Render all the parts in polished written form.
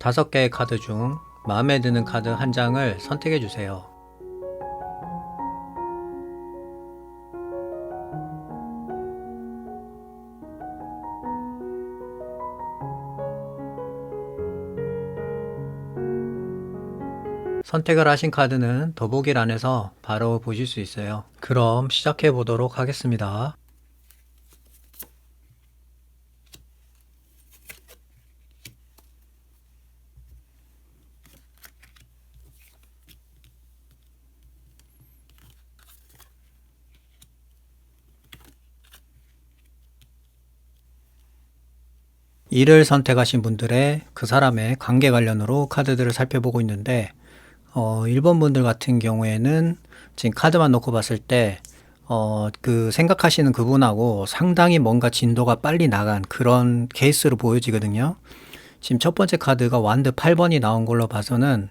5개의 카드 중 마음에 드는 카드 한 장을 선택해 주세요. 선택을 하신 카드는 더보기란에서 바로 보실 수 있어요. 그럼 시작해 보도록 하겠습니다. 일을 선택하신 분들의 그 사람의 관계 관련으로 카드들을 살펴보고 있는데 1번 분들 같은 경우에는 지금 카드만 놓고 봤을 때 그 생각하시는 그분하고 상당히 뭔가 진도가 빨리 나간 그런 케이스로 보여지거든요. 지금 첫 번째 카드가 완드 8번이 나온 걸로 봐서는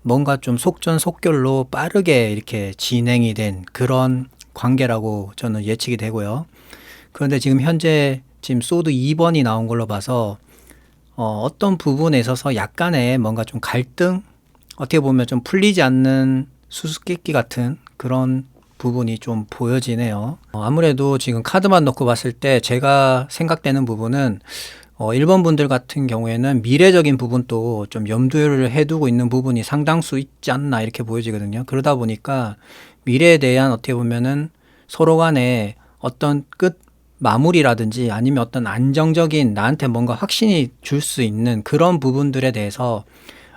뭔가 좀 속전속결로 빠르게 이렇게 진행이 된 그런 관계라고 저는 예측이 되고요. 그런데 지금 현재 지금 소드 2번이 나온 걸로 봐서 어떤 부분에 있어서 약간의 뭔가 좀 갈등, 어떻게 보면 좀 풀리지 않는 수수께끼 같은 그런 부분이 좀 보여지네요. 아무래도 지금 카드만 놓고 봤을 때 제가 생각되는 부분은 1번 분들 같은 경우에는 미래적인 부분도 좀 염두를 해두고 있는 부분이 상당수 있지 않나 이렇게 보여지거든요. 그러다 보니까 미래에 대한 어떻게 보면은 서로 간에 어떤 끝 마무리라든지 아니면 어떤 안정적인 나한테 뭔가 확신이 줄 수 있는 그런 부분들에 대해서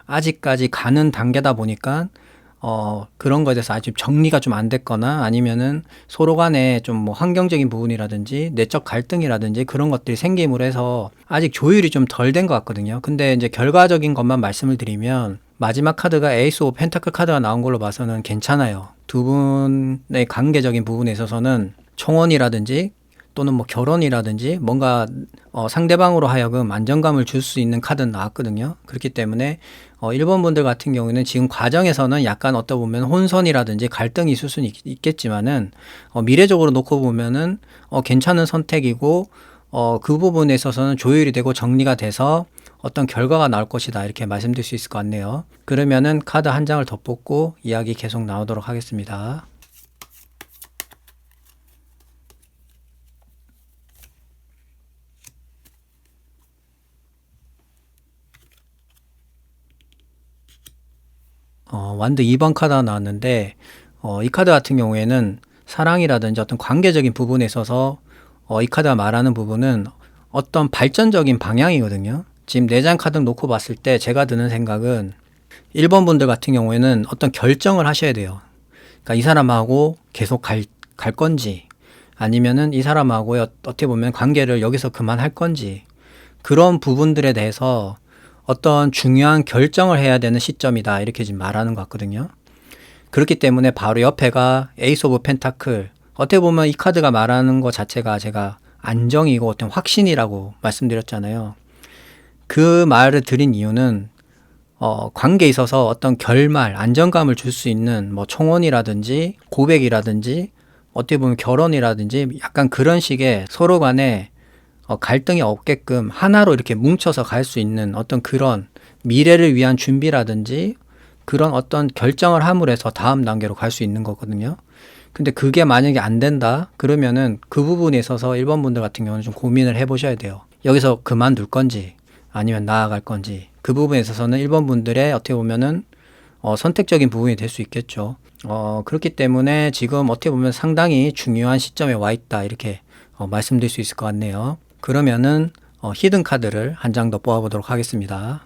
아직까지 가는 단계다 보니까 그런 거에 대해서 아직 정리가 좀 안 됐거나 아니면은 서로 간에 좀 뭐 환경적인 부분이라든지 내적 갈등이라든지 그런 것들이 생김으로 해서 아직 조율이 좀 덜 된 것 같거든요. 근데 이제 결과적인 것만 말씀을 드리면 마지막 카드가 에이스 오브 펜타클 카드가 나온 걸로 봐서는 괜찮아요. 두 분의 관계적인 부분에 있어서는 청원이라든지 또는 뭐 결혼이라든지 뭔가 상대방으로 하여금 안정감을 줄 수 있는 카드는 나왔거든요. 그렇기 때문에 1번 분들 같은 경우에는 지금 과정에서는 약간 어떠 보면 혼선이라든지 갈등이 있을 수는 있겠지만은 미래적으로 놓고 보면은 괜찮은 선택이고 그 부분에 있어서는 조율이 되고 정리가 돼서 어떤 결과가 나올 것이다 이렇게 말씀드릴 수 있을 것 같네요. 그러면은 카드 한 장을 더 뽑고 이야기 계속 나오도록 하겠습니다. 완드 2번 카드가 나왔는데 이 카드 같은 경우에는 사랑이라든지 어떤 관계적인 부분에 있어서 이 카드가 말하는 부분은 어떤 발전적인 방향이거든요. 지금 4장 카드 놓고 봤을 때 제가 드는 생각은 1번 분들 같은 경우에는 어떤 결정을 하셔야 돼요. 그러니까 이 사람하고 계속 갈 건지 아니면은 이 사람하고 어떻게 보면 관계를 여기서 그만할 건지 그런 부분들에 대해서 어떤 중요한 결정을 해야 되는 시점이다 이렇게 지금 말하는 것 같거든요. 그렇기 때문에 바로 옆에가 에이스 오브 펜타클, 어떻게 보면 이 카드가 말하는 것 자체가 제가 안정이고 어떤 확신이라고 말씀드렸잖아요. 그 말을 드린 이유는 관계에 있어서 어떤 결말, 안정감을 줄 수 있는 뭐 청혼이라든지 고백이라든지 어떻게 보면 결혼이라든지 약간 그런 식의 서로 간에 갈등이 없게끔 하나로 이렇게 뭉쳐서 갈 수 있는 어떤 그런 미래를 위한 준비라든지 그런 어떤 결정을 함으로 해서 다음 단계로 갈 수 있는 거거든요. 근데 그게 만약에 안 된다 그러면은 그 부분에 있어서 1번 분들 같은 경우는 좀 고민을 해 보셔야 돼요. 여기서 그만둘 건지 아니면 나아갈 건지 그 부분에 있어서는 1번 분들의 어떻게 보면은 선택적인 부분이 될 수 있겠죠. 그렇기 때문에 지금 어떻게 보면 상당히 중요한 시점에 와 있다 이렇게 말씀드릴 수 있을 것 같네요. 그러면은 히든 카드를 한 장 더 뽑아보도록 하겠습니다.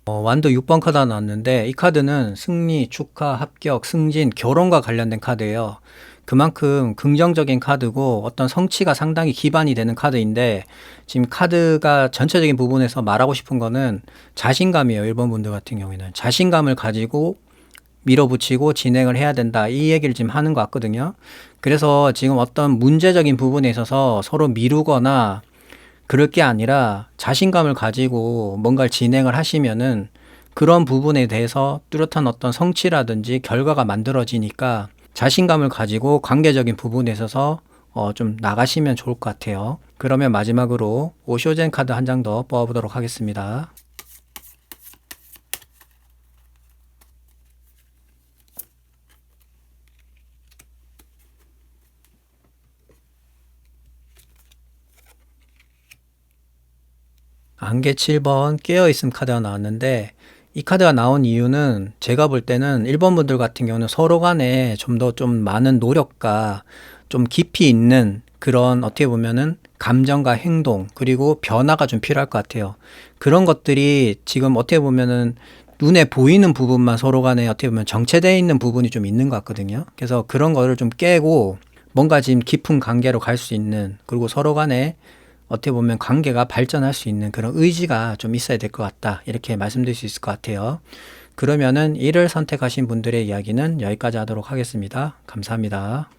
완도 6번 카드가 나왔는데 이 카드는 승리, 축하, 합격, 승진, 결혼과 관련된 카드예요. 그만큼 긍정적인 카드고 어떤 성취가 상당히 기반이 되는 카드인데 지금 카드가 전체적인 부분에서 말하고 싶은 거는 자신감이에요. 1번 분들 같은 경우에는 자신감을 가지고 밀어붙이고 진행을 해야 된다. 이 얘기를 지금 하는 것 같거든요. 그래서 지금 어떤 문제적인 부분에 있어서 서로 미루거나 그럴 게 아니라 자신감을 가지고 뭔가를 진행을 하시면은 그런 부분에 대해서 뚜렷한 어떤 성취라든지 결과가 만들어지니까 자신감을 가지고 관계적인 부분에 있어서 좀 나가시면 좋을 것 같아요. 그러면 마지막으로 오쇼젠 카드 한 장 더 뽑아보도록 하겠습니다. 안개 7번 깨어있음 카드가 나왔는데, 이 카드가 나온 이유는 제가 볼 때는 1번 분들 같은 경우는 서로 간에 좀 더 좀 많은 노력과 좀 깊이 있는 그런 어떻게 보면은 감정과 행동 그리고 변화가 좀 필요할 것 같아요. 그런 것들이 지금 어떻게 보면은 눈에 보이는 부분만 서로 간에 어떻게 보면 정체되어 있는 부분이 좀 있는 것 같거든요. 그래서 그런 거를 좀 깨고 뭔가 지금 깊은 관계로 갈 수 있는, 그리고 서로 간에 어떻게 보면 관계가 발전할 수 있는 그런 의지가 좀 있어야 될 것 같다, 이렇게 말씀드릴 수 있을 것 같아요. 그러면은 이를 선택하신 분들의 이야기는 여기까지 하도록 하겠습니다. 감사합니다.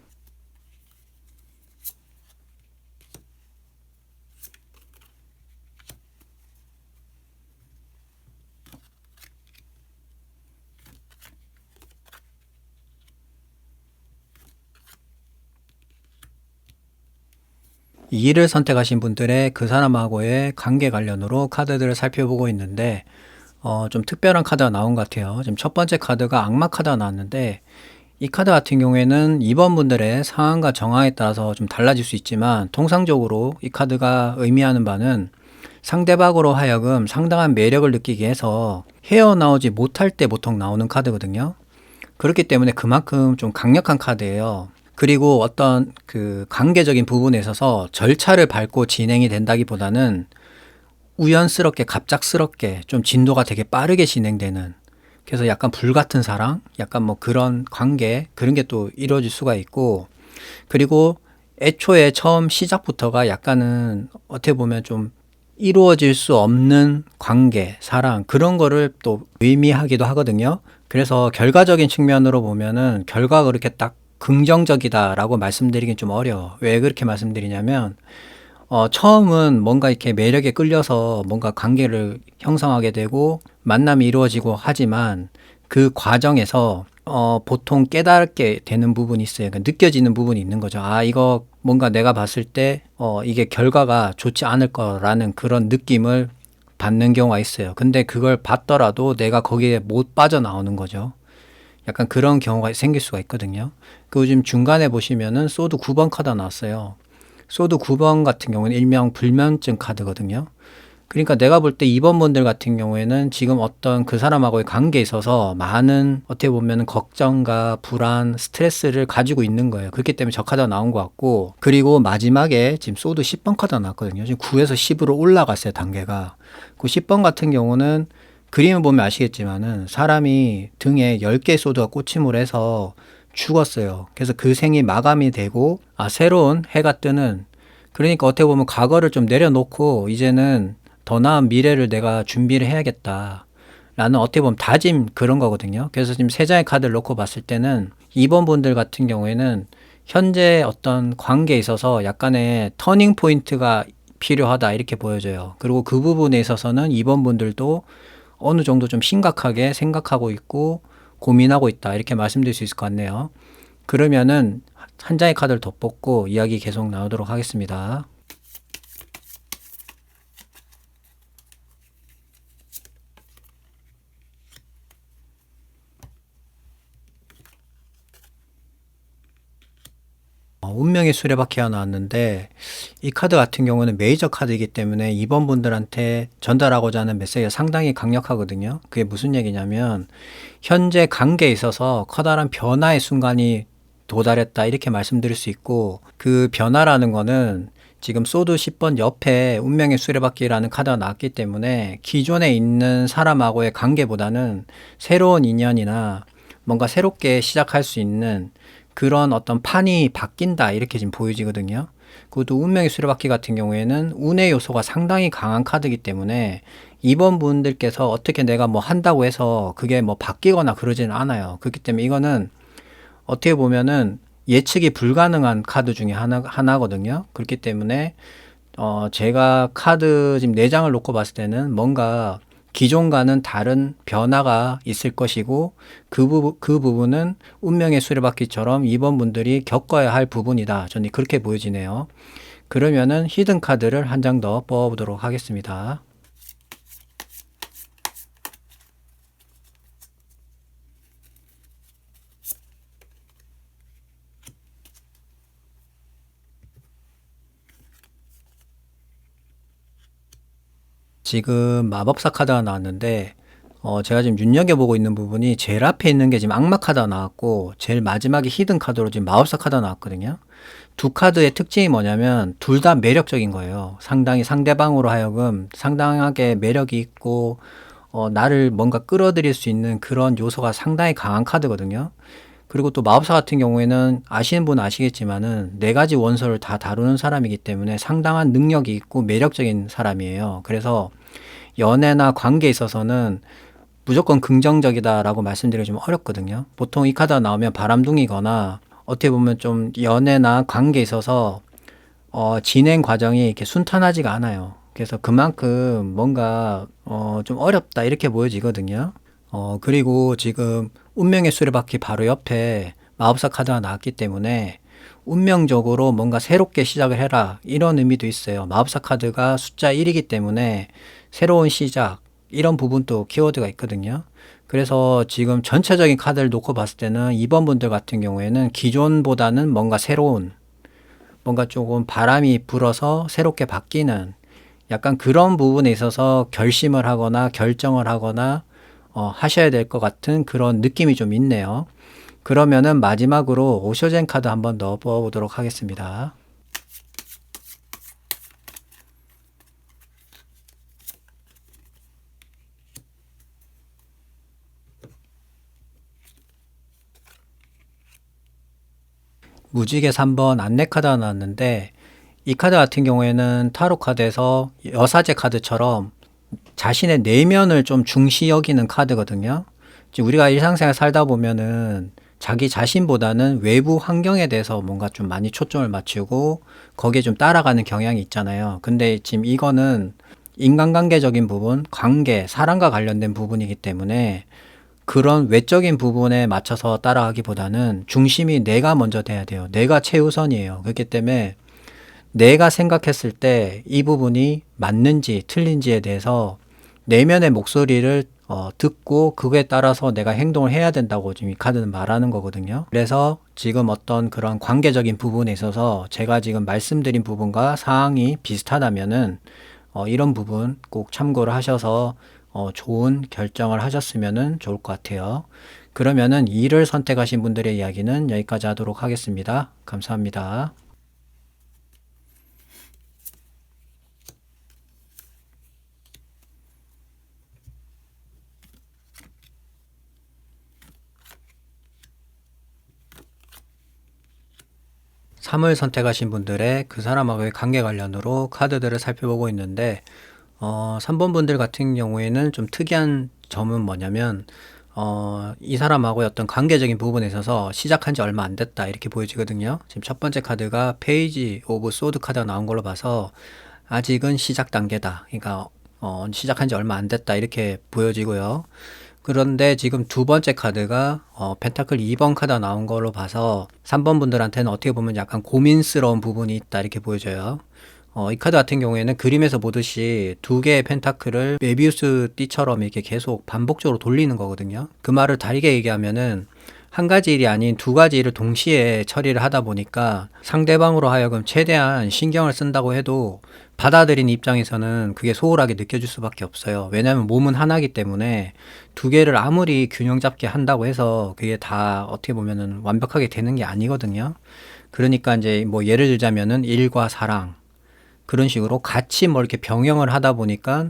이 일을 선택하신 분들의 그 사람하고의 관계 관련으로 카드들을 살펴보고 있는데, 좀 특별한 카드가 나온 것 같아요. 지금 첫 번째 카드가 악마 카드가 나왔는데, 이 카드 같은 경우에는 2번 분들의 상황과 정황에 따라서 좀 달라질 수 있지만, 통상적으로 이 카드가 의미하는 바는 상대방으로 하여금 상당한 매력을 느끼게 해서 헤어나오지 못할 때 보통 나오는 카드거든요. 그렇기 때문에 그만큼 좀 강력한 카드예요. 그리고 어떤 그 관계적인 부분에 있어서 절차를 밟고 진행이 된다기보다는 우연스럽게 갑작스럽게 좀 진도가 되게 빠르게 진행되는, 그래서 약간 불같은 사랑, 약간 뭐 그런 관계, 그런 게 또 이루어질 수가 있고, 그리고 애초에 처음 시작부터가 약간은 어떻게 보면 좀 이루어질 수 없는 관계, 사랑, 그런 거를 또 의미하기도 하거든요. 그래서 결과적인 측면으로 보면은 결과가 그렇게 딱 긍정적이다라고 말씀드리긴 좀 어려워. 왜 그렇게 말씀드리냐면, 처음은 뭔가 이렇게 매력에 끌려서 뭔가 관계를 형성하게 되고 만남이 이루어지고 하지만, 그 과정에서 보통 깨닫게 되는 부분이 있어요. 그러니까 느껴지는 부분이 있는 거죠. 아, 이거 뭔가 내가 봤을 때 이게 결과가 좋지 않을 거라는 그런 느낌을 받는 경우가 있어요. 근데 그걸 받더라도 내가 거기에 못 빠져나오는 거죠. 약간 그런 경우가 생길 수가 있거든요. 그 지금 중간에 보시면은 소드 9번 카드가 나왔어요. 소드 9번 같은 경우는 일명 불면증 카드거든요. 그러니까 내가 볼 때 2번 분들 같은 경우에는 지금 어떤 그 사람하고의 관계에 있어서 많은 어떻게 보면 걱정과 불안, 스트레스를 가지고 있는 거예요. 그렇기 때문에 저 카드가 나온 것 같고, 그리고 마지막에 지금 소드 10번 카드가 나왔거든요. 지금 9에서 10으로 올라갔어요, 단계가. 그 10번 같은 경우는 그림을 보면 아시겠지만은 사람이 등에 10개의 소드가 꽂힘을 해서 죽었어요. 그래서 그 생이 마감이 되고, 새로운 해가 뜨는, 그러니까 어떻게 보면 과거를 좀 내려놓고 이제는 더 나은 미래를 내가 준비를 해야겠다 라는 어떻게 보면 다짐, 그런 거거든요. 그래서 지금 세 장의 카드를 놓고 봤을 때는 2번 분들 같은 경우에는 현재 어떤 관계에 있어서 약간의 터닝 포인트가 필요하다, 이렇게 보여져요. 그리고 그 부분에 있어서는 2번 분들도 어느 정도 좀 심각하게 생각하고 있고 고민하고 있다, 이렇게 말씀드릴 수 있을 것 같네요. 그러면은 한 장의 카드를 더 뽑고 이야기 계속 나누도록 하겠습니다. 운명의 수레바퀴가 나왔는데, 이 카드 같은 경우는 메이저 카드이기 때문에 2번 분들한테 전달하고자 하는 메시지가 상당히 강력하거든요. 그게 무슨 얘기냐면, 현재 관계에 있어서 커다란 변화의 순간이 도달했다, 이렇게 말씀드릴 수 있고, 그 변화라는 거는 지금 소드 10번 옆에 운명의 수레바퀴라는 카드가 나왔기 때문에 기존에 있는 사람하고의 관계보다는 새로운 인연이나 뭔가 새롭게 시작할 수 있는 그런 어떤 판이 바뀐다, 이렇게 지금 보여지거든요. 그것도 운명의 수레바퀴 같은 경우에는 운의 요소가 상당히 강한 카드이기 때문에 2번 분들께서 어떻게 내가 뭐 한다고 해서 그게 뭐 바뀌거나 그러지는 않아요. 그렇기 때문에 이거는 어떻게 보면은 예측이 불가능한 카드 중에 하나거든요. 그렇기 때문에 제가 카드 지금 4장을 놓고 봤을 때는 뭔가 기존과는 다른 변화가 있을 것이고 그 부분은 운명의 수레바퀴처럼 이번 분들이 겪어야 할 부분이다. 저는 그렇게 보여지네요. 그러면은 히든 카드를 한 장 더 뽑아보도록 하겠습니다. 지금 마법사 카드가 나왔는데 제가 지금 눈여겨보고 있는 부분이 제일 앞에 있는 게 지금 악마 카드가 나왔고 제일 마지막에 히든 카드로 지금 마법사 카드가 나왔거든요. 두 카드의 특징이 뭐냐면 둘 다 매력적인 거예요. 상당히 상대방으로 하여금 상당하게 매력이 있고 나를 뭔가 끌어들일 수 있는 그런 요소가 상당히 강한 카드거든요. 그리고 또 마법사 같은 경우에는 아시는 분은 아시겠지만은 네 가지 원소를 다 다루는 사람이기 때문에 상당한 능력이 있고 매력적인 사람이에요. 그래서 연애나 관계에 있어서는 무조건 긍정적이다라고 말씀드리기 좀 어렵거든요. 보통 이 카드가 나오면 바람둥이거나 어떻게 보면 좀 연애나 관계에 있어서 진행 과정이 이렇게 순탄하지가 않아요. 그래서 그만큼 뭔가 좀 어렵다 이렇게 보여지거든요. 그리고 지금 운명의 수레바퀴 바로 옆에 마법사 카드가 나왔기 때문에 운명적으로 뭔가 새롭게 시작을 해라 이런 의미도 있어요. 마법사 카드가 숫자 1이기 때문에 새로운 시작 이런 부분도 키워드가 있거든요. 그래서 지금 전체적인 카드를 놓고 봤을 때는 이번 분들 같은 경우에는 기존보다는 뭔가 새로운 뭔가 조금 바람이 불어서 새롭게 바뀌는 약간 그런 부분에 있어서 결심을 하거나 결정을 하거나 하셔야 될 것 같은 그런 느낌이 좀 있네요. 그러면은 마지막으로 오쇼젠 카드 한번 넣어 보도록 하겠습니다. 무지개 3번 안내 카드가 나왔는데 이 카드 같은 경우에는 타로 카드에서 여사제 카드처럼 자신의 내면을 좀 중시 여기는 카드거든요. 지금 우리가 일상생활 살다 보면은 자기 자신보다는 외부 환경에 대해서 뭔가 좀 많이 초점을 맞추고 거기에 좀 따라가는 경향이 있잖아요. 근데 지금 이거는 인간관계적인 부분, 관계, 사랑과 관련된 부분이기 때문에 그런 외적인 부분에 맞춰서 따라가기보다는 중심이 내가 먼저 돼야 돼요. 내가 최우선이에요. 그렇기 때문에 내가 생각했을 때 이 부분이 맞는지 틀린지에 대해서 내면의 목소리를 듣고 그거에 따라서 내가 행동을 해야 된다고 지금 이 카드는 말하는 거거든요. 그래서 지금 어떤 그런 관계적인 부분에 있어서 제가 지금 말씀드린 부분과 사항이 비슷하다면은 이런 부분 꼭 참고를 하셔서 좋은 결정을 하셨으면 좋을 것 같아요. 그러면은 2를 선택하신 분들의 이야기는 여기까지 하도록 하겠습니다. 감사합니다. 삼을 선택하신 분들의 그 사람하고의 관계 관련으로 카드들을 살펴보고 있는데 3번 분들 같은 경우에는 좀 특이한 점은 뭐냐면 이 사람하고의 어떤 관계적인 부분에 있어서 시작한 지 얼마 안 됐다 이렇게 보여지거든요. 지금 첫 번째 카드가 페이지 오브 소드 카드가 나온 걸로 봐서 아직은 시작 단계다. 그러니까 시작한 지 얼마 안 됐다 이렇게 보여지고요. 그런데 지금 두 번째 카드가 펜타클 2번 카드가 나온 걸로 봐서 3번 분들한테는 어떻게 보면 약간 고민스러운 부분이 있다 이렇게 보여져요. 이 카드 같은 경우에는 그림에서 보듯이 두 개의 펜타클을 메비우스 띠처럼 이렇게 계속 반복적으로 돌리는 거거든요. 그 말을 다르게 얘기하면은 한 가지 일이 아닌 두 가지 일을 동시에 처리를 하다 보니까 상대방으로 하여금 최대한 신경을 쓴다고 해도 받아들이는 입장에서는 그게 소홀하게 느껴질 수밖에 없어요. 왜냐하면 몸은 하나이기 때문에 두 개를 아무리 균형 잡게 한다고 해서 그게 다 어떻게 보면은 완벽하게 되는 게 아니거든요. 그러니까 이제 뭐 예를 들자면은 일과 사랑 그런 식으로 같이 뭐 이렇게 병행을 하다 보니까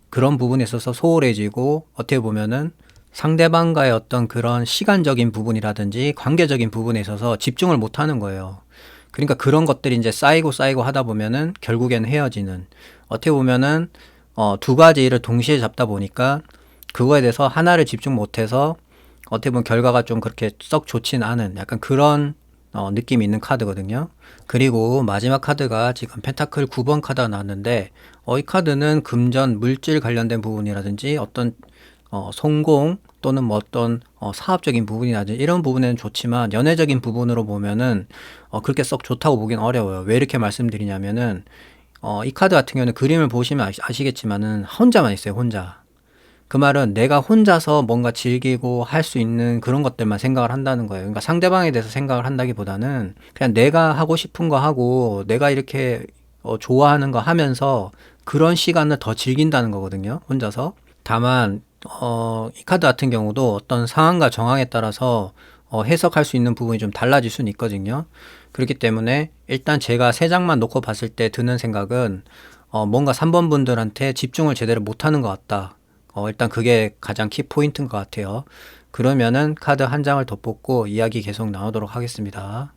그런 부분에 있어서 소홀해지고 어떻게 보면은 상대방과의 어떤 그런 시간적인 부분이라든지 관계적인 부분에 있어서 집중을 못 하는 거예요. 그러니까 그런 것들이 이제 쌓이고 쌓이고 하다 보면은 결국에는 헤어지는 어떻게 보면은 두 가지 일을 동시에 잡다 보니까 그거에 대해서 하나를 집중 못해서 어떻게 보면 결과가 좀 그렇게 썩 좋진 않은 약간 그런 느낌이 있는 카드거든요. 그리고 마지막 카드가 지금 펜타클 9번 카드가 나왔는데 이 카드는 금전, 물질 관련된 부분이라든지 어떤 성공 또는 뭐 어떤 사업적인 부분이라든지 이런 부분에는 좋지만 연애적인 부분으로 보면은 그렇게 썩 좋다고 보긴 어려워요. 왜 이렇게 말씀드리냐면은 이 카드 같은 경우는 그림을 보시면 아시겠지만은 혼자만 있어요. 혼자. 그 말은 내가 혼자서 뭔가 즐기고 할 수 있는 그런 것들만 생각을 한다는 거예요. 그러니까 상대방에 대해서 생각을 한다기보다는 그냥 내가 하고 싶은 거 하고 내가 이렇게 좋아하는 거 하면서 그런 시간을 더 즐긴다는 거거든요. 혼자서. 다만 이 카드 같은 경우도 어떤 상황과 정황에 따라서 해석할 수 있는 부분이 좀 달라질 수는 있거든요. 그렇기 때문에 일단 제가 세 장만 놓고 봤을 때 드는 생각은 뭔가 3번 분들한테 집중을 제대로 못하는 것 같다. 일단 그게 가장 키 포인트인 것 같아요. 그러면은 카드 한 장을 더 뽑고 이야기 계속 나누도록 하겠습니다.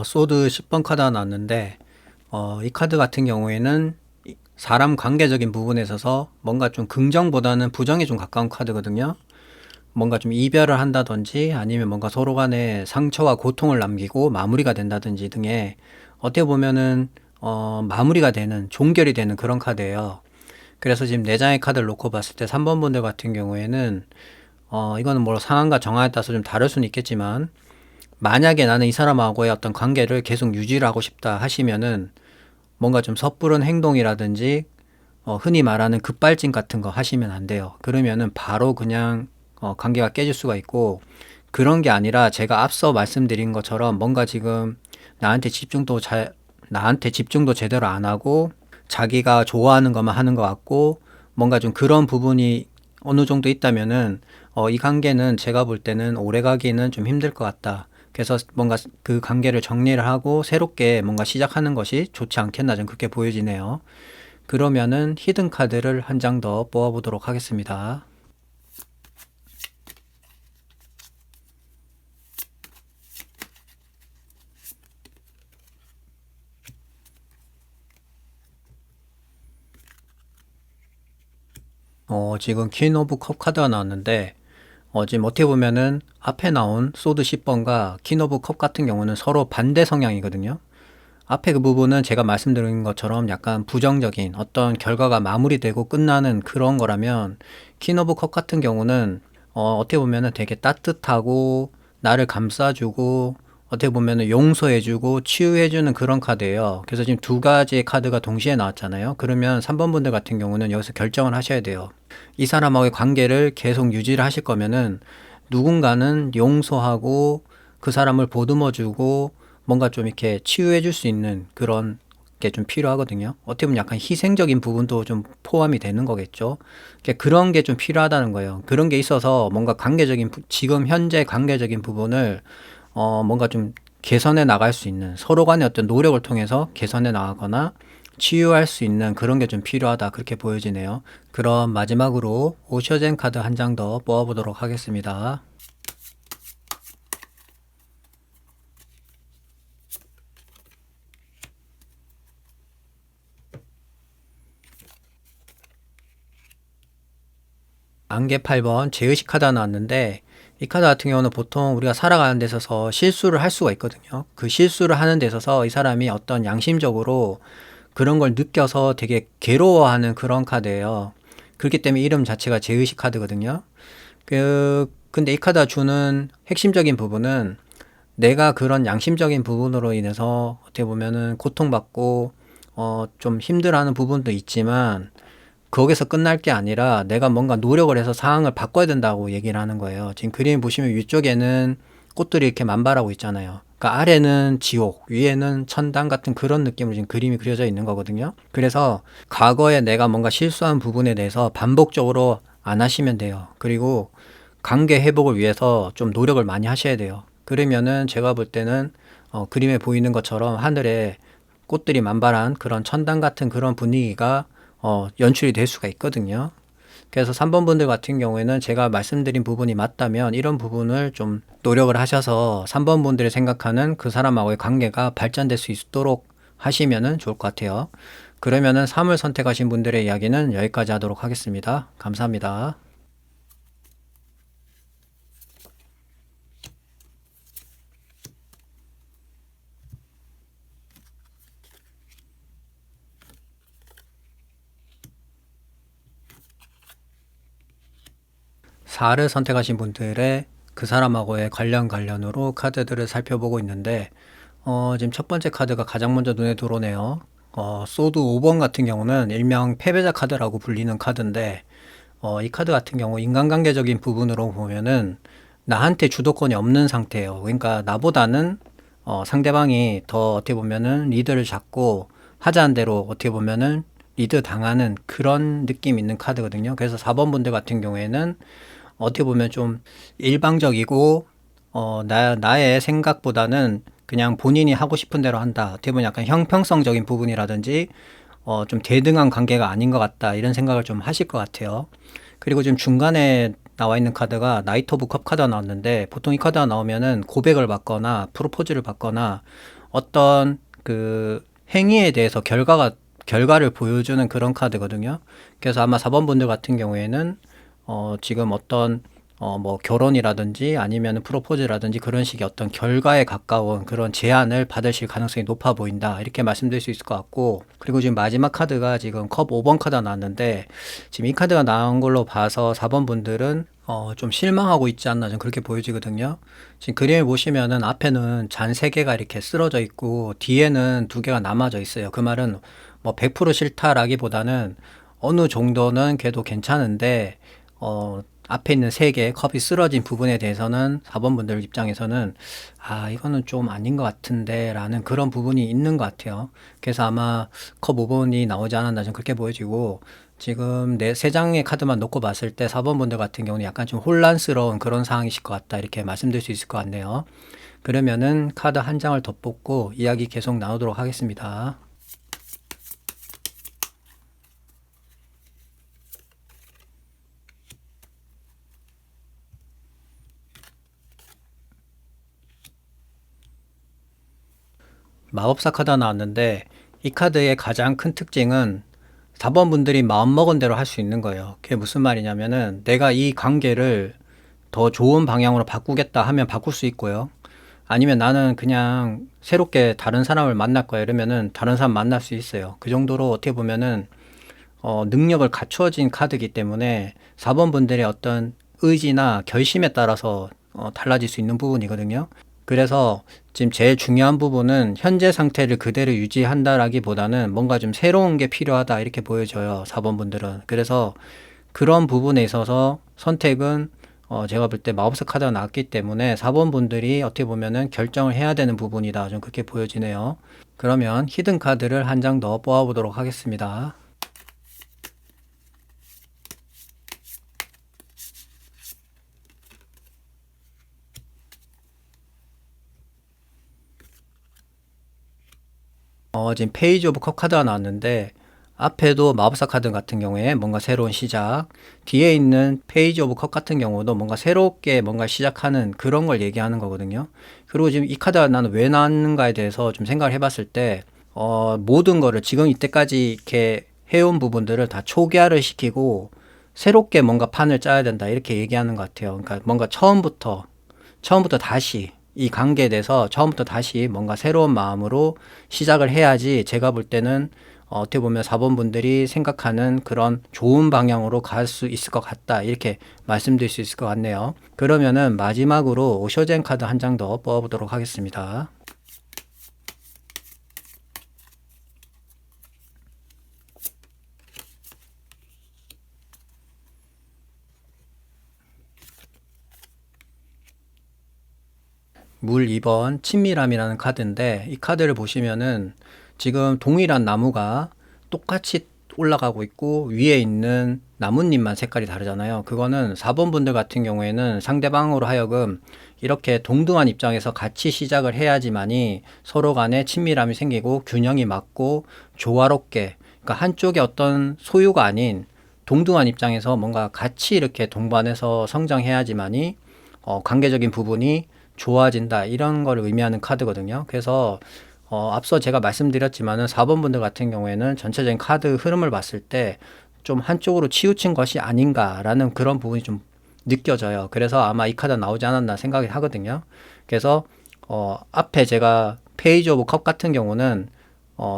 소드 10번 카드가 나왔는데, 이 카드 같은 경우에는 사람 관계적인 부분에 있어서 뭔가 좀 긍정보다는 부정에 좀 가까운 카드거든요. 뭔가 좀 이별을 한다든지 아니면 뭔가 서로 간에 상처와 고통을 남기고 마무리가 된다든지 등의 어떻게 보면은 마무리가 되는 종결이 되는 그런 카드예요. 그래서 지금 4장의 카드를 놓고 봤을 때 3번 분들 같은 경우에는 이거는 뭐 상황과 정황에 따라서 좀 다를 수는 있겠지만 만약에 나는 이 사람하고의 어떤 관계를 계속 유지를 하고 싶다 하시면은 뭔가 좀 섣부른 행동이라든지 흔히 말하는 급발진 같은 거 하시면 안 돼요. 그러면은 바로 그냥 관계가 깨질 수가 있고 그런 게 아니라 제가 앞서 말씀드린 것처럼 뭔가 지금 나한테 집중도 제대로 안 하고 자기가 좋아하는 것만 하는 것 같고 뭔가 좀 그런 부분이 어느 정도 있다면은 이 관계는 제가 볼 때는 오래 가기는 좀 힘들 것 같다. 그래서 뭔가 그 관계를 정리를 하고 새롭게 뭔가 시작하는 것이 좋지 않겠나 좀 그렇게 보여지네요. 그러면은 히든 카드를 한 장 더 뽑아보도록 하겠습니다. 지금 퀸 오브 컵 카드가 나왔는데 지금 어떻게 보면은 앞에 나온 소드 10번과 퀸 오브 컵 같은 경우는 서로 반대 성향이거든요. 앞에 그 부분은 제가 말씀드린 것처럼 약간 부정적인 어떤 결과가 마무리되고 끝나는 그런 거라면 퀸 오브 컵 같은 경우는 어떻게 보면은 되게 따뜻하고 나를 감싸주고 어떻게 보면은 용서해주고 치유해주는 그런 카드예요. 그래서 지금 두 가지의 카드가 동시에 나왔잖아요. 그러면 3번 분들 같은 경우는 여기서 결정을 하셔야 돼요. 이 사람하고의 관계를 계속 유지를 하실 거면은 누군가는 용서하고 그 사람을 보듬어주고 뭔가 좀 이렇게 치유해 줄 수 있는 그런 게 좀 필요하거든요. 어떻게 보면 약간 희생적인 부분도 좀 포함이 되는 거겠죠. 그런 게 좀 필요하다는 거예요. 그런 게 있어서 뭔가 지금 현재 관계적인 부분을 뭔가 좀 개선해 나갈 수 있는 서로 간의 어떤 노력을 통해서 개선해 나가거나 치유할 수 있는 그런 게 좀 필요하다. 그렇게 보여지네요. 그럼 마지막으로 오셔젠 카드 한 장 더 뽑아보도록 하겠습니다. 안개 8번 제의식 카드가 나왔는데 이 카드 같은 경우는 보통 우리가 살아가는 데 있어서 실수를 할 수가 있거든요. 그 실수를 하는 데 있어서 이 사람이 어떤 양심적으로 그런 걸 느껴서 되게 괴로워하는 그런 카드예요. 그렇기 때문에 이름 자체가 제의식 카드거든요. 근데 이 카드가 주는 핵심적인 부분은 내가 그런 양심적인 부분으로 인해서 어떻게 보면은 고통받고 좀 힘들어하는 부분도 있지만 거기서 끝날 게 아니라 내가 뭔가 노력을 해서 상황을 바꿔야 된다고 얘기를 하는 거예요. 지금 그림 보시면 위쪽에는 꽃들이 이렇게 만발하고 있잖아요. 그러니까 아래는 지옥, 위에는 천당 같은 그런 느낌으로 지금 그림이 그려져 있는 거거든요. 그래서 과거에 내가 뭔가 실수한 부분에 대해서 반복적으로 안 하시면 돼요. 그리고 관계 회복을 위해서 좀 노력을 많이 하셔야 돼요. 그러면은 제가 볼 때는 그림에 보이는 것처럼 하늘에 꽃들이 만발한 그런 천당 같은 그런 분위기가 연출이 될 수가 있거든요. 그래서 3번 분들 같은 경우에는 제가 말씀드린 부분이 맞다면 이런 부분을 좀 노력을 하셔서 3번 분들이 생각하는 그 사람하고의 관계가 발전될 수 있도록 하시면은 좋을 것 같아요. 그러면은 3을 선택하신 분들의 이야기는 여기까지 하도록 하겠습니다. 감사합니다. 4를 선택하신 분들의 그 사람하고의 관련으로 카드들을 살펴보고 있는데, 지금 첫 번째 카드가 가장 먼저 눈에 들어오네요. 소드 5번 같은 경우는 일명 패배자 카드라고 불리는 카드인데, 이 카드 같은 경우 인간관계적인 부분으로 보면은 나한테 주도권이 없는 상태예요. 그러니까 나보다는 상대방이 더 어떻게 보면은 리드를 잡고 하자는 대로 어떻게 보면은 리드 당하는 그런 느낌 있는 카드거든요. 그래서 4번 분들 같은 경우에는 어떻게 보면 좀 일방적이고 나의 생각보다는 그냥 본인이 하고 싶은 대로 한다. 어떻게 보면 약간 형평성적인 부분이라든지 좀 대등한 관계가 아닌 것 같다. 이런 생각을 좀 하실 것 같아요. 그리고 지금 중간에 나와 있는 카드가 나이트 오브 컵 카드가 나왔는데, 보통 이 카드가 나오면은 고백을 받거나 프로포즈를 받거나 어떤 그 행위에 대해서 결과를 보여주는 그런 카드거든요. 그래서 아마 4번 분들 같은 경우에는 지금 어떤 뭐 결혼이라든지 아니면 프로포즈라든지 그런 식의 어떤 결과에 가까운 그런 제안을 받으실 가능성이 높아 보인다. 이렇게 말씀드릴 수 있을 것 같고, 그리고 지금 마지막 카드가 지금 컵 5번 카드가 나왔는데, 지금 이 카드가 나온 걸로 봐서 4번 분들은 좀 실망하고 있지 않나 좀 그렇게 보여지거든요. 지금 그림을 보시면은 앞에는 잔 3개가 이렇게 쓰러져 있고 뒤에는 2개가 남아져 있어요. 그 말은 뭐 100% 싫다라기보다는 어느 정도는 걔도 괜찮은데 앞에 있는 3개의 컵이 쓰러진 부분에 대해서는 4번 분들 입장에서는 이거는 좀 아닌 것 같은데 라는 그런 부분이 있는 것 같아요. 그래서 아마 컵 5번이 나오지 않았나 좀 그렇게 보여지고, 지금 3장의 카드만 놓고 봤을 때 4번 분들 같은 경우는 약간 좀 혼란스러운 그런 상황이실 것 같다. 이렇게 말씀드릴 수 있을 것 같네요. 그러면은 카드 한 장을 더 뽑고 이야기 계속 나누도록 하겠습니다. 마법사 카드가 나왔는데, 이 카드의 가장 큰 특징은 4번 분들이 마음먹은 대로 할 수 있는 거예요. 그게 무슨 말이냐면은 내가 이 관계를 더 좋은 방향으로 바꾸겠다 하면 바꿀 수 있고요. 아니면 나는 그냥 새롭게 다른 사람을 만날 거야 이러면은 다른 사람 만날 수 있어요. 그 정도로 어떻게 보면은 능력을 갖추어진 카드이기 때문에 4번 분들의 어떤 의지나 결심에 따라서 달라질 수 있는 부분이거든요. 그래서 지금 제일 중요한 부분은 현재 상태를 그대로 유지한다라기보다는 뭔가 좀 새로운 게 필요하다 이렇게 보여져요. 4번 분들은. 그래서 그런 부분에 있어서 선택은 제가 볼 때 마법사 카드가 나왔기 때문에 4번 분들이 어떻게 보면은 결정을 해야 되는 부분이다. 좀 그렇게 보여지네요. 그러면 히든 카드를 한 장 더 뽑아보도록 하겠습니다. 지금 페이지 오브 컵 카드가 나왔는데, 앞에도 마법사 카드 같은 경우에 뭔가 새로운 시작, 뒤에 있는 페이지 오브 컵 같은 경우도 뭔가 새롭게 뭔가 시작하는 그런 걸 얘기하는 거거든요. 그리고 지금 이 카드가 나는 왜 나왔는가에 대해서 좀 생각을 해봤을 때, 모든 거를 지금 이때까지 이렇게 해온 부분들을 다 초기화를 시키고 새롭게 뭔가 판을 짜야 된다 이렇게 얘기하는 것 같아요. 그러니까 뭔가 처음부터 다시 이 관계에 대해서 처음부터 다시 뭔가 새로운 마음으로 시작을 해야지, 제가 볼 때는 어떻게 보면 4번 분들이 생각하는 그런 좋은 방향으로 갈 수 있을 것 같다 이렇게 말씀드릴 수 있을 것 같네요. 그러면은 마지막으로 오쇼젠 카드 한 장 더 뽑아보도록 하겠습니다. 물 2번 친밀함이라는 카드인데, 이 카드를 보시면은 지금 동일한 나무가 똑같이 올라가고 있고 위에 있는 나뭇잎만 색깔이 다르잖아요. 그거는 4번 분들 같은 경우에는 상대방으로 하여금 이렇게 동등한 입장에서 같이 시작을 해야지만이 서로 간에 친밀함이 생기고 균형이 맞고 조화롭게, 그러니까 한쪽에 어떤 소유가 아닌 동등한 입장에서 뭔가 같이 이렇게 동반해서 성장해야지만이 관계적인 부분이 좋아진다 이런 걸 의미하는 카드거든요. 그래서 앞서 제가 말씀드렸지만은 4번 분들 같은 경우에는 전체적인 카드 흐름을 봤을 때 좀 한쪽으로 치우친 것이 아닌가라는 그런 부분이 좀 느껴져요. 그래서 아마 이 카드 나오지 않았나 생각이 하거든요. 그래서 앞에 제가 페이지 오브 컵 같은 경우는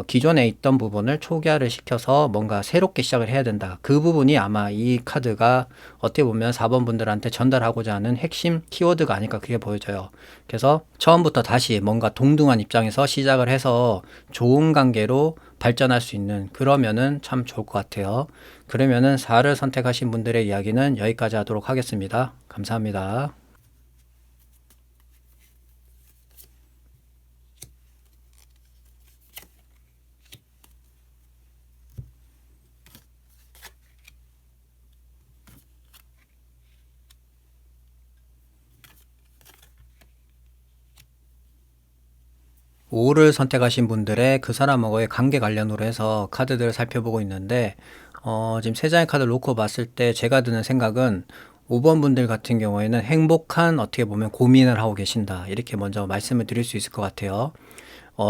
기존에 있던 부분을 초기화를 시켜서 뭔가 새롭게 시작을 해야 된다. 그 부분이 아마 이 카드가 어떻게 보면 4번 분들한테 전달하고자 하는 핵심 키워드가 아닐까 그게 보여져요. 그래서 처음부터 다시 뭔가 동등한 입장에서 시작을 해서 좋은 관계로 발전할 수 있는 그러면은 참 좋을 것 같아요. 그러면은 4를 선택하신 분들의 이야기는 여기까지 하도록 하겠습니다. 감사합니다. 5를 선택하신 분들의 그 사람하고의 관계 관련으로 해서 카드들을 살펴보고 있는데, 지금 세 장의 카드를 놓고 봤을 때 제가 드는 생각은 5번 분들 같은 경우에는 행복한 어떻게 보면 고민을 하고 계신다. 이렇게 먼저 말씀을 드릴 수 있을 것 같아요.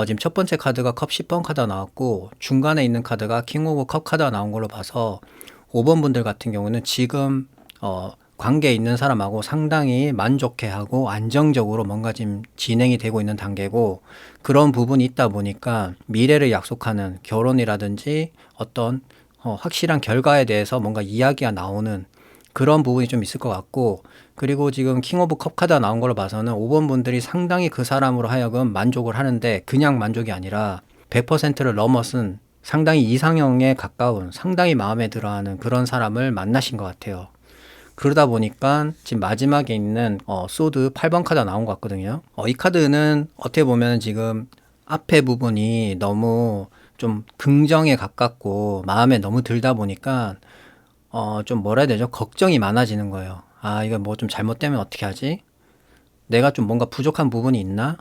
지금 첫 번째 카드가 컵 10번 카드가 나왔고, 중간에 있는 카드가 킹 오브 컵 카드가 나온 걸로 봐서 5번 분들 같은 경우는 지금, 관계에 있는 사람하고 상당히 만족해하고 안정적으로 뭔가 지금 진행이 되고 있는 단계고 그런 부분이 있다 보니까 미래를 약속하는 결혼이라든지 어떤 확실한 결과에 대해서 뭔가 이야기가 나오는 그런 부분이 좀 있을 것 같고 그리고 지금 킹 오브 컵 카드가 나온 걸로 봐서는 5번 분들이 상당히 그 사람으로 하여금 만족을 하는데 그냥 만족이 아니라 100%를 넘어선 상당히 이상형에 가까운 상당히 마음에 들어하는 그런 사람을 만나신 것 같아요. 그러다 보니까 지금 마지막에 있는 소드 8번 카드가 나온 것 같거든요. 이 카드는 어떻게 보면 지금 앞에 부분이 너무 좀 긍정에 가깝고 마음에 너무 들다 보니까 좀 뭐라 해야 되죠? 걱정이 많아지는 거예요. 아, 이거 뭐 좀 잘못되면 어떻게 하지? 내가 좀 뭔가 부족한 부분이 있나?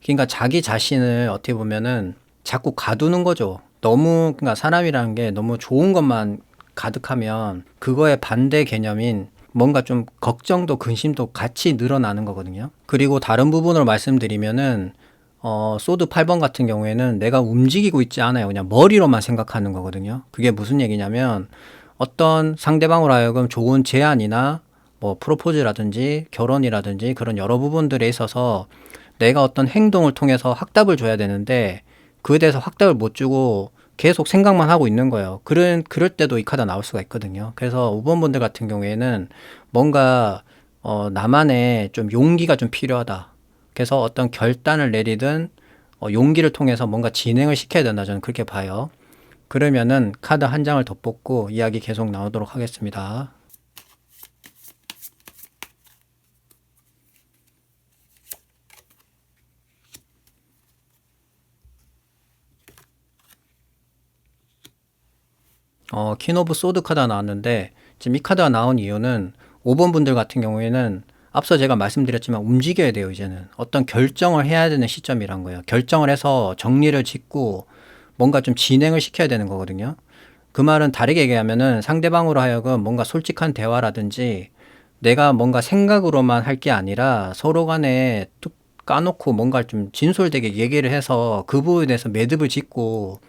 그러니까 자기 자신을 어떻게 보면은 자꾸 가두는 거죠. 너무, 그러니까 사람이라는 게 너무 좋은 것만 가득하면 그거에 반대 개념인 뭔가 좀 걱정도 근심도 같이 늘어나는 거거든요. 그리고 다른 부분으로 말씀드리면은 소드 8번 같은 경우에는 내가 움직이고 있지 않아요. 그냥 머리로만 생각하는 거거든요. 그게 무슨 얘기냐면 어떤 상대방으로 하여금 좋은 제안이나 뭐 프로포즈라든지 결혼이라든지 그런 여러 부분들에 있어서 내가 어떤 행동을 통해서 확답을 줘야 되는데 그에 대해서 확답을 못 주고 계속 생각만 하고 있는 거예요. 그럴 때도 이 카드가 나올 수가 있거든요. 그래서 5번 분들 같은 경우에는 뭔가 나만의 좀 용기가 좀 필요하다. 그래서 어떤 결단을 내리든 용기를 통해서 뭔가 진행을 시켜야 된다. 저는 그렇게 봐요. 그러면은 카드 한 장을 더 뽑고 이야기 계속 나오도록 하겠습니다. 퀸 오브 소드 카드가 나왔는데 지금 이 카드가 나온 이유는 5번 분들 같은 경우에는 앞서 제가 말씀드렸지만 움직여야 돼요. 이제는 어떤 결정을 해야 되는 시점이란 거예요. 결정을 해서 정리를 짓고 뭔가 좀 진행을 시켜야 되는 거거든요. 그 말은 다르게 얘기하면은 상대방으로 하여금 뭔가 솔직한 대화라든지 내가 뭔가 생각으로만 할 게 아니라 서로 간에 뚝 까놓고 뭔가 좀 진솔되게 얘기를 해서 그 부분에 대해서 매듭을 짓고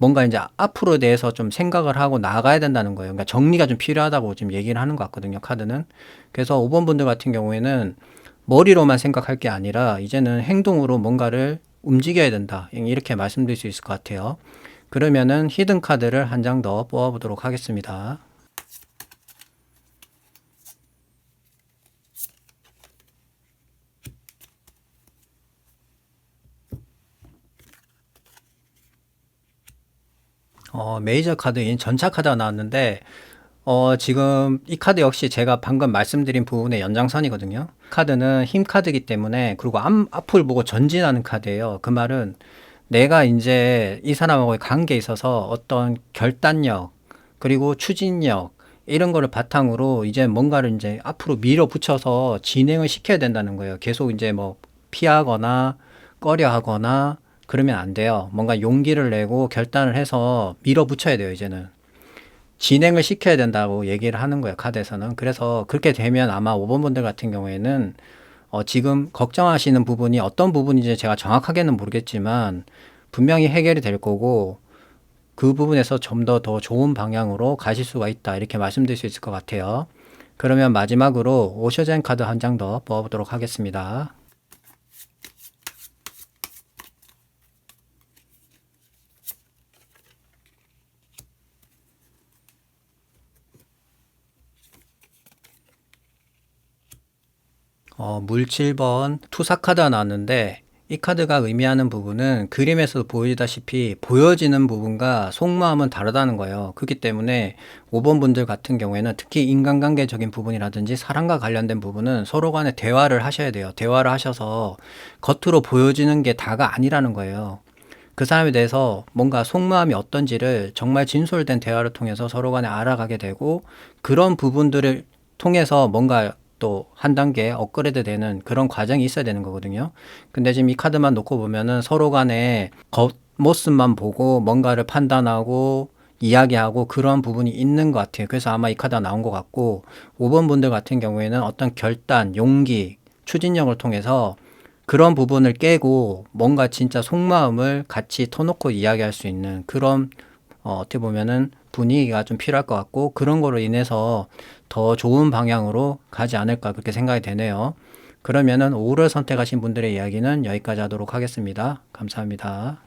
뭔가 이제 앞으로에 대해서 좀 생각을 하고 나가야 된다는 거예요. 그러니까 정리가 좀 필요하다고 지금 얘기를 하는 것 같거든요, 카드는. 그래서 5번 분들 같은 경우에는 머리로만 생각할 게 아니라 이제는 행동으로 뭔가를 움직여야 된다. 이렇게 말씀드릴 수 있을 것 같아요. 그러면은 히든 카드를 한 장 더 뽑아보도록 하겠습니다. 메이저 카드인 전차 카드가 나왔는데 지금 이 카드 역시 제가 방금 말씀드린 부분의 연장선이거든요. 카드는 힘 카드이기 때문에 그리고 앞을 보고 전진하는 카드예요. 그 말은 내가 이제 이 사람하고의 관계에 있어서 어떤 결단력 그리고 추진력 이런 거를 바탕으로 이제 뭔가를 이제 앞으로 밀어붙여서 진행을 시켜야 된다는 거예요. 계속 이제 뭐 피하거나 꺼려 하거나 그러면 안 돼요. 뭔가 용기를 내고 결단을 해서 밀어붙여야 돼요, 이제는. 진행을 시켜야 된다고 얘기를 하는 거예요, 카드에서는. 그래서 그렇게 되면 아마 5번 분들 같은 경우에는 지금 걱정하시는 부분이 어떤 부분인지 제가 정확하게는 모르겠지만 분명히 해결이 될 거고 그 부분에서 좀 더 좋은 방향으로 가실 수가 있다. 이렇게 말씀드릴 수 있을 것 같아요. 그러면 마지막으로 오셔젠 카드 한 장 더 뽑아보도록 하겠습니다. 물 7번 투사 카드가 나왔는데 이 카드가 의미하는 부분은 그림에서 보이다시피 보여지는 부분과 속마음은 다르다는 거예요. 그렇기 때문에 5번 분들 같은 경우에는 특히 인간관계적인 부분이라든지 사랑과 관련된 부분은 서로 간에 대화를 하셔야 돼요. 대화를 하셔서 겉으로 보여지는 게 다가 아니라는 거예요. 그 사람에 대해서 뭔가 속마음이 어떤지를 정말 진솔된 대화를 통해서 서로 간에 알아가게 되고 그런 부분들을 통해서 뭔가 또 한 단계 업그레이드 되는 그런 과정이 있어야 되는 거거든요. 근데 지금 이 카드만 놓고 보면은 서로 간에 겉모습만 보고 뭔가를 판단하고 이야기하고 그런 부분이 있는 것 같아요. 그래서 아마 이 카드가 나온 것 같고 5번 분들 같은 경우에는 어떤 결단, 용기, 추진력을 통해서 그런 부분을 깨고 뭔가 진짜 속마음을 같이 터놓고 이야기할 수 있는 그런 어떻게 보면은 분위기가 좀 필요할 것 같고 그런 거로 인해서 더 좋은 방향으로 가지 않을까 그렇게 생각이 되네요. 그러면은 5를 선택하신 분들의 이야기는 여기까지 하도록 하겠습니다. 감사합니다.